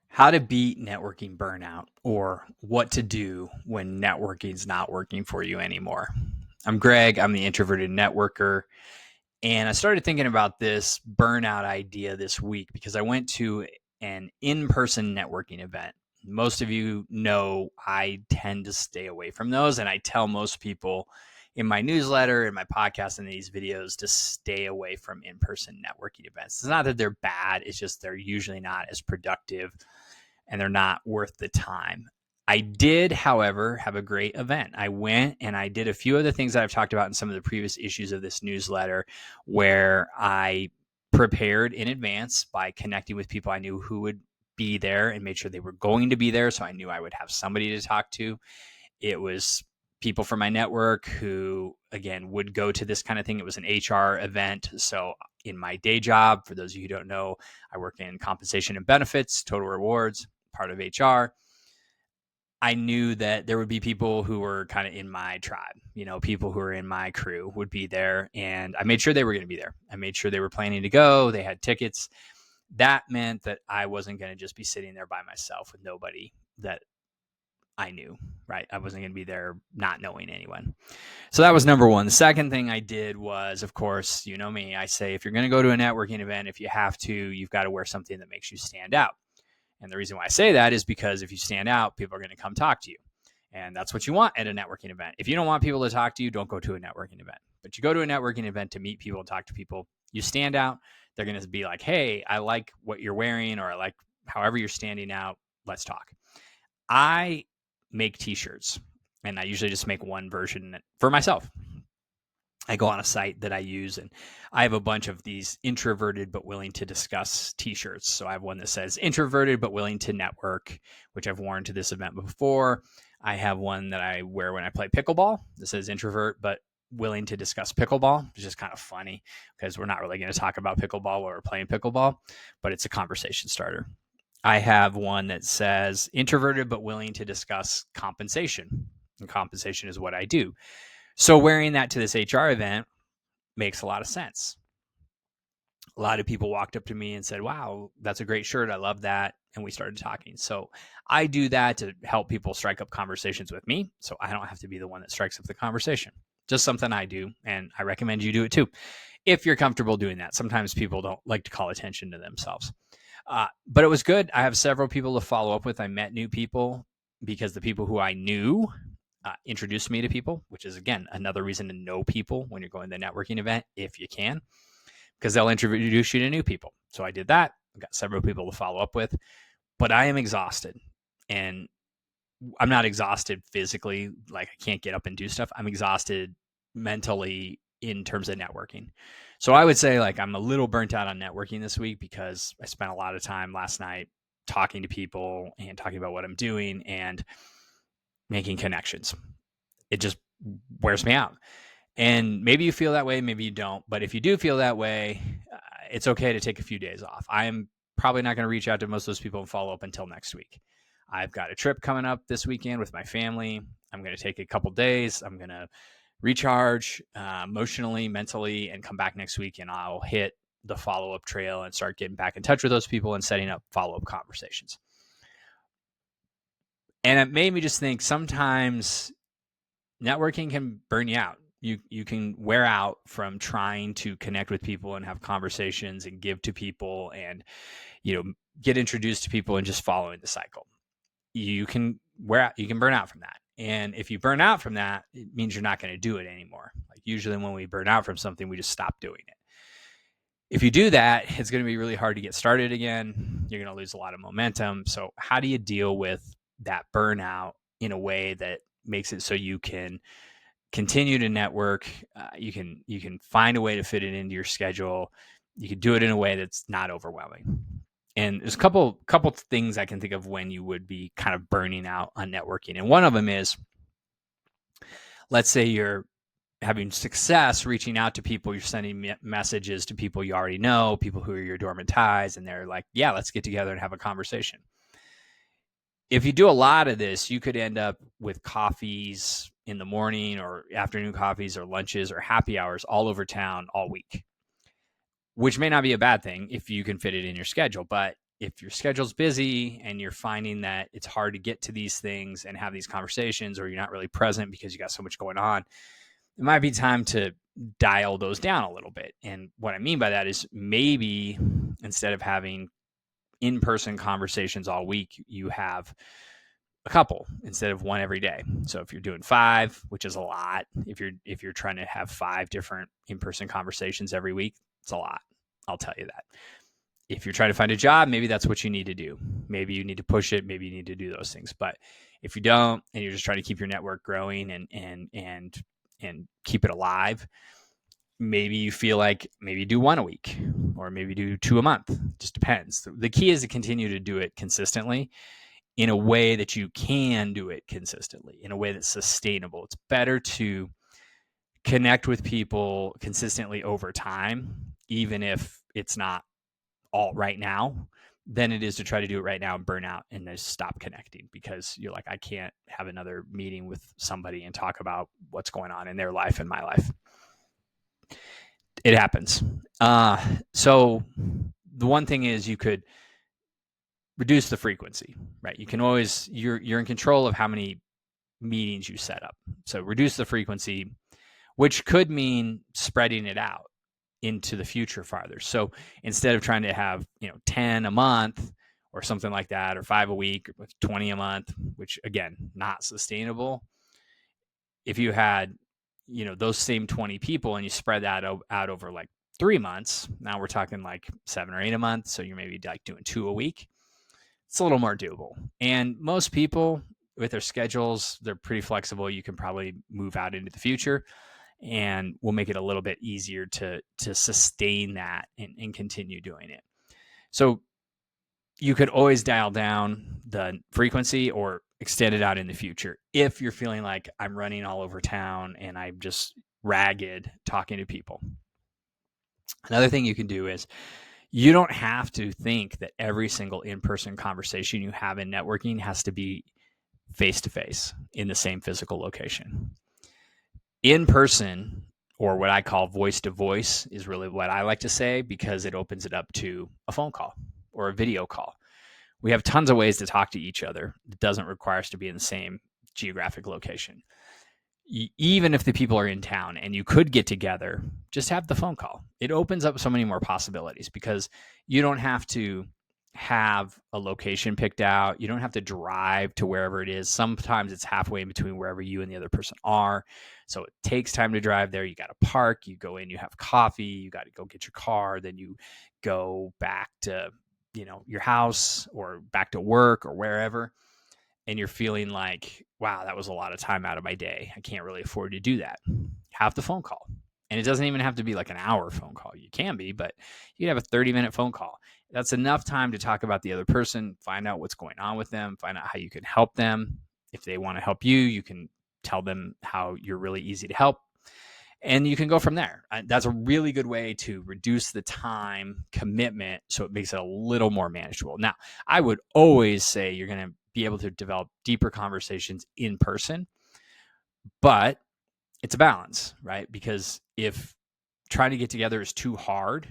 How to beat networking burnout, or what to do when networking's not working for you anymore. I'm Greg. I'm the Introverted Networker. And I started thinking about this burnout idea this week because I went to an in person networking event. Most of you know I tend to stay away from those. And I tell most people in my newsletter, in my podcast, and these videos to stay away from in person networking events. It's not that they're bad, it's just they're usually not as productive and they're not worth the time. I did, however, have a great event. I went and I did a few of the things that I've talked about in some of the previous issues of this newsletter, where I prepared in advance by connecting with people I knew who would be there and made sure they were going to be there. So I knew I would have somebody to talk to. It was people from my network who, again, would go to this kind of thing. It was an HR event. So in my day job, for those of you who don't know, I work in compensation and benefits, total rewards, part of HR. I knew that there would be people who were kind of in my tribe, people who were in my crew would be there. And I made sure they were going to be there. I made sure they were planning to go. They had tickets. That meant that I wasn't going to just be sitting there by myself with nobody that I knew, right? I wasn't going to be there not knowing anyone. So that was number one. The second thing I did was, of course, you know me, I say, if you're going to go to a networking event, if you have to, you've got to wear something that makes you stand out. And the reason why I say that is because if you stand out, people are going to come talk to you. And that's what you want at a networking event. If you don't want people to talk to you, don't go to a networking event. But you go to a networking event to meet people and talk to people. You stand out. They're going to be like, hey, I like what you're wearing, or I like however you're standing out. Let's talk. I make t-shirts, and I usually just make one version for myself. I go on a site that I use, and I have a bunch of these introverted but willing to discuss t-shirts. So I have one that says introverted but willing to network, which I've worn to this event before. I have one that I wear when I play pickleball that says introvert but willing to discuss pickleball, which is kind of funny because we're not really going to talk about pickleball while we're playing pickleball, but it's a conversation starter. I have one that says introverted but willing to discuss compensation. And compensation is what I do. So wearing that to this HR event makes a lot of sense. A lot of people walked up to me and said, wow, that's a great shirt. I love that. And we started talking. So I do that to help people strike up conversations with me. So I don't have to be the one that strikes up the conversation. Just something I do. And I recommend you do it too, if you're comfortable doing that. Sometimes people don't like to call attention to themselves. But it was good. I have several people to follow up with. I met new people because the people who I knew introduced me to people, which is, again, another reason to know people when you're going to the networking event, if you can, because they'll introduce you to new people. So I did that. I've got several people to follow up with, but I am exhausted. And I'm not exhausted physically, like I can't get up and do stuff. I'm exhausted mentally in terms of networking. So I would say, like, I'm a little burnt out on networking this week because I spent a lot of time last night talking to people and talking about what I'm doing and making connections. It just wears me out. And maybe you feel that way, maybe you don't. But if you do feel that way, it's okay to take a few days off. I'm probably not going to reach out to most of those people and follow up until next week. I've got a trip coming up this weekend with my family. I'm going to take a couple days. I'm going to recharge emotionally, mentally, and come back next week, and I'll hit the follow-up trail and start getting back in touch with those people and setting up follow-up conversations. And it made me just think sometimes networking can burn you out. You can wear out from trying to connect with people and have conversations and give to people and, get introduced to people and just following the cycle. You can wear out, you can burn out from that. And if you burn out from that, it means you're not going to do it anymore. Like, usually when we burn out from something, we just stop doing it. If you do that, it's going to be really hard to get started again. You're going to lose a lot of momentum. So how do you deal with that burnout in a way that makes it so you can continue to network? You can find a way to fit it into your schedule. You can do it in a way that's not overwhelming. And there's a couple things I can think of when you would be kind of burning out on networking. And one of them is, let's say you're having success reaching out to people, you're sending messages to people you already know, people who are your dormant ties, and they're like, yeah, let's get together and have a conversation. If you do a lot of this, you could end up with coffees in the morning or afternoon coffees or lunches or happy hours all over town all week, which may not be a bad thing if you can fit it in your schedule. But if your schedule's busy and you're finding that it's hard to get to these things and have these conversations, or you're not really present because you got so much going on, it might be time to dial those down a little bit. And what I mean by that is maybe instead of having in-person conversations all week, you have a couple instead of one every day. So if you're doing 5, which is a lot, if you're trying to have 5 different in-person conversations every week, it's a lot. I'll tell you that. If you're trying to find a job, maybe that's what you need to do. Maybe you need to push it. Maybe you need to do those things. But if you don't, and you're just trying to keep your network growing and keep it alive, maybe you feel like maybe do 1 a week, or maybe do 2 a month. It just depends. The key is to continue to do it consistently in a way that you can do it consistently, in a way that's sustainable. It's better to connect with people consistently over time, even if it's not all right now, than it is to try to do it right now and burn out and just stop connecting because you're like, I can't have another meeting with somebody and talk about what's going on in their life and my life. It happens. So the one thing is you could reduce the frequency, right? You can always, you're in control of how many meetings you set up. So reduce the frequency, which could mean spreading it out into the future farther. So instead of trying to have 10 a month or something like that, or 5 a week, or 20 a month, which again, not sustainable. If you had those same 20 people and you spread that out over like 3 months, now we're talking like 7 or 8 a month. So you're maybe like doing 2 a week. It's a little more doable. And most people with their schedules, they're pretty flexible. You can probably move out into the future, and we'll make it a little bit easier to sustain that and continue doing it. So you could always dial down the frequency or extend it out in the future if you're feeling like I'm running all over town and I'm just ragged talking to people. Another thing you can do is you don't have to think that every single in-person conversation you have in networking has to be face-to-face in the same physical location. In person, or what I call voice to voice, is really what I like to say, because it opens it up to a phone call or a video call. We have tons of ways to talk to each other. It doesn't require us to be in the same geographic location. Even if the people are in town and you could get together, just have the phone call. It opens up so many more possibilities because you don't have to have a location picked out. You don't have to drive to wherever it is. Sometimes it's halfway in between wherever you and the other person are. So it takes time to drive there. You got to park, you go in, you have coffee, you got to go get your car, then you go back to, your house or back to work or wherever. And you're feeling like, wow, that was a lot of time out of my day. I can't really afford to do that. Have the phone call. And it doesn't even have to be like an hour phone call. You can be, but you can have a 30-minute phone call. That's enough time to talk about the other person, find out what's going on with them, find out how you can help them. If they want to help you, you can tell them how you're really easy to help. And you can go from there. That's a really good way to reduce the time commitment so it makes it a little more manageable. Now, I would always say you're going to be able to develop deeper conversations in person, but it's a balance, right? Because if trying to get together is too hard,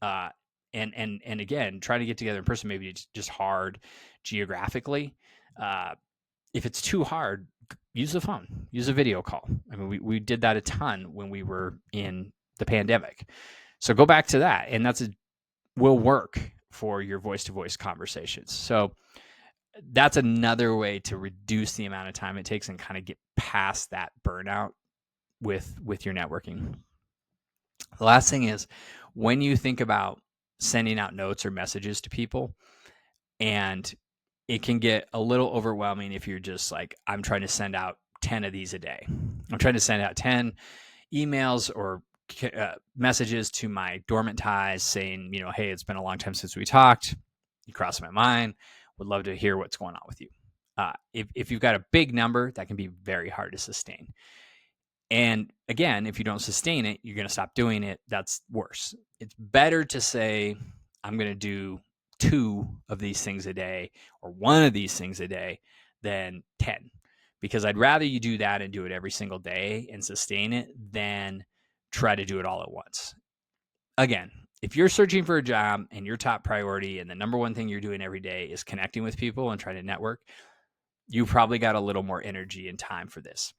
and again, trying to get together in person, maybe it's just hard geographically. If it's too hard, use the phone, use a video call. I mean, we did that a ton when we were in the pandemic. So go back to that, and will work for your voice-to-voice conversations. So that's another way to reduce the amount of time it takes and kind of get past that burnout with your networking. The last thing is, when you think about sending out notes or messages to people, and it can get a little overwhelming if you're just like, I'm trying to send out 10 of these a day. I'm trying to send out 10 emails or messages to my dormant ties saying, hey, it's been a long time since we talked. You crossed my mind. Would love to hear what's going on with you. If you've got a big number, that can be very hard to sustain. And again, if you don't sustain it, you're going to stop doing it. That's worse. It's better to say, I'm going to do 2 of these things a day or 1 of these things a day than 10, because I'd rather you do that and do it every single day and sustain it than try to do it all at once. Again, If you're searching for a job and your top priority and the number one thing you're doing every day is connecting with people and trying to network, you probably got a little more energy and time for this.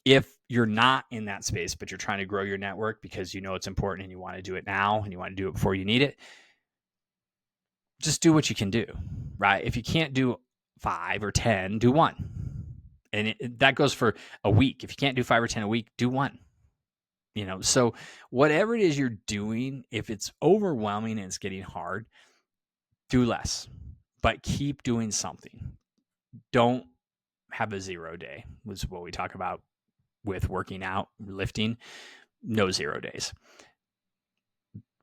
If you're not in that space, but you're trying to grow your network because you know it's important and you want to do it now and you want to do it before you need it, just do what you can do, right? If you can't do 5 or 10, do 1. And that goes for a week. If you can't do 5 or 10 a week, do 1. So whatever it is you're doing, if it's overwhelming and it's getting hard, do less, but keep doing something. Don't have a 0 day, was what we talk about with working out, lifting. No 0 days.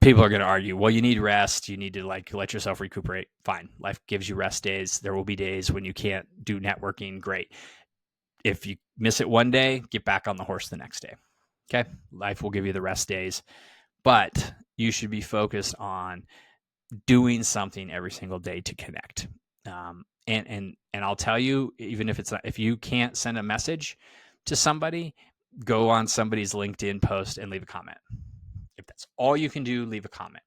People are going to argue, well, you need rest. You need to let yourself recuperate. Fine. Life gives you rest days. There will be days when you can't do networking. Great. If you miss it one day, get back on the horse the next day. Okay. Life will give you the rest days, but you should be focused on doing something every single day to connect. And I'll tell you, even if you can't send a message to somebody, go on somebody's LinkedIn post and leave a comment. If that's all you can do, leave a comment.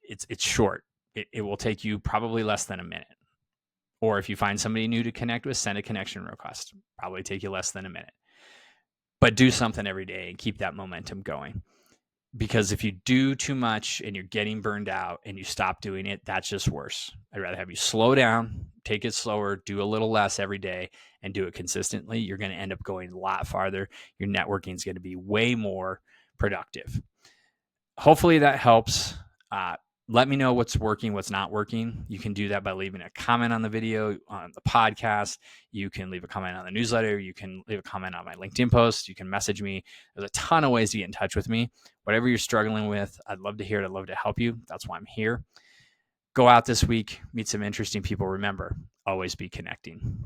It's short. It will take you probably less than a minute. Or if you find somebody new to connect with, send a connection request. Probably take you less than a minute. But do something every day and keep that momentum going. Because if you do too much and you're getting burned out and you stop doing it, that's just worse. I'd rather have you slow down, take it slower, do a little less every day, and do it consistently. You're going to end up going a lot farther. Your networking is going to be way more productive. Hopefully that helps. Let me know what's working, what's not working. You can do that by leaving a comment on the video, on the podcast. You can leave a comment on the newsletter. You can leave a comment on my LinkedIn post. You can message me. There's a ton of ways to get in touch with me. Whatever you're struggling with, I'd love to hear it. I'd love to help you. That's why I'm here. Go out this week, meet some interesting people. Remember, always be connecting.